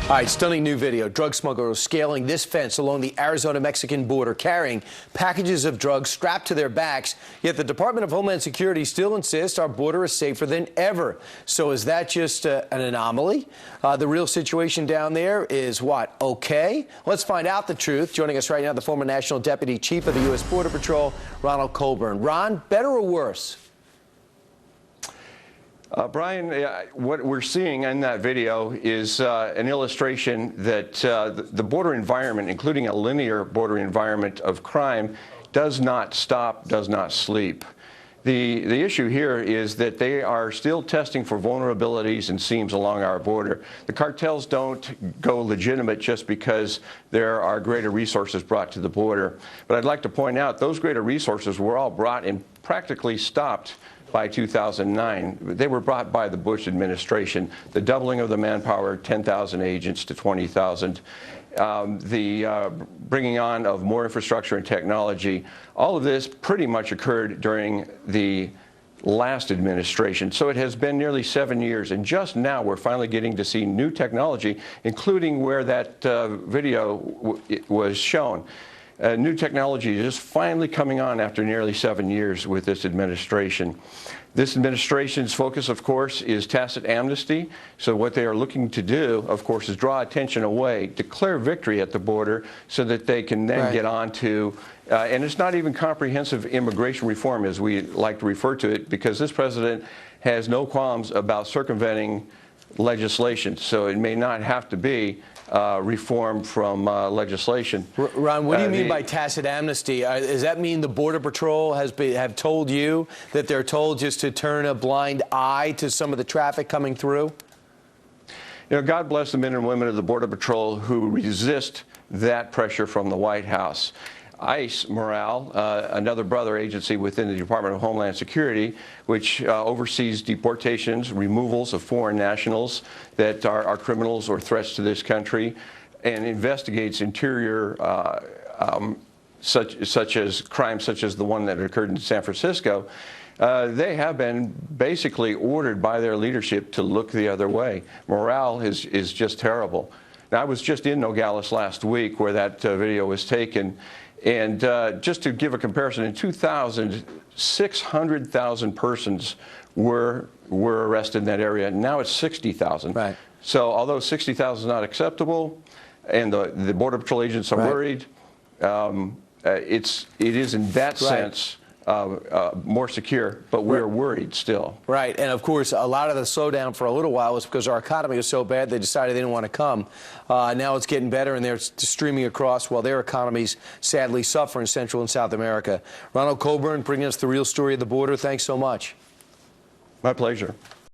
All right, stunning new video. Drug smugglers scaling this fence along the Arizona-Mexican border, carrying packages of drugs strapped to their backs. Yet the Department of Homeland Security still insists our border is safer than ever. So is that just an anomaly? The real situation down there is what? Okay? Let's find out the truth. Joining us right now, the former National Deputy Chief of the U.S. Border Patrol, Ronald Colburn. Ron, better or worse? Brian, what we're seeing in that video is an illustration that the border environment, including a linear border environment of crime, does not stop, does not sleep. The issue here is that they are still testing for vulnerabilities and seams along our border. The cartels don't go legitimate just because there are greater resources brought to the border. But I'd like to point out those greater resources were all brought and practically stopped by 2009. They were brought by the Bush administration. The doubling of the manpower, 10,000 agents to 20,000. The bringing on of more infrastructure and technology. All of this pretty much occurred during the last administration. So it has been nearly 7 years, and just now we're finally getting to see new technology, including where that video was shown. New technology is finally coming on after nearly 7 years with this administration. This administration's focus, of course, is tacit amnesty. So what they are looking to do, of course, is draw attention away, declare victory at the border so that they can then get on to, and it's not even comprehensive immigration reform, as we like to refer to it, because this president has no qualms about circumventing legislation. So it may not have to be reform from legislation. Ron, what do you mean by tacit amnesty? Does that mean the Border Patrol have told you that they're told just to turn a blind eye to some of the traffic coming through? You know, God bless the men and women of the Border Patrol who resist that pressure from the White House. ICE Morale, another brother agency within the Department of Homeland Security, which oversees deportations, removals of foreign nationals that are criminals or threats to this country, and investigates interior such as crimes such as the one that occurred in San Francisco. They have been basically ordered by their leadership to look the other way. Morale is just terrible. Now, I was just in Nogales last week where that video was taken. And just to give a comparison, in 2000, 600,000 persons were arrested in that area. Now it's 60,000. Right. So although 60,000 is not acceptable, and the Border Patrol agents are worried, it is in that sense more secure, but we're worried still. Right, and of course, a lot of the slowdown for a little while was because our economy was so bad they decided they didn't want to come. Now it's getting better, and they're streaming across while their economies sadly suffer in Central and South America. Ronald Colburn bringing us the real story of the border. Thanks so much. My pleasure.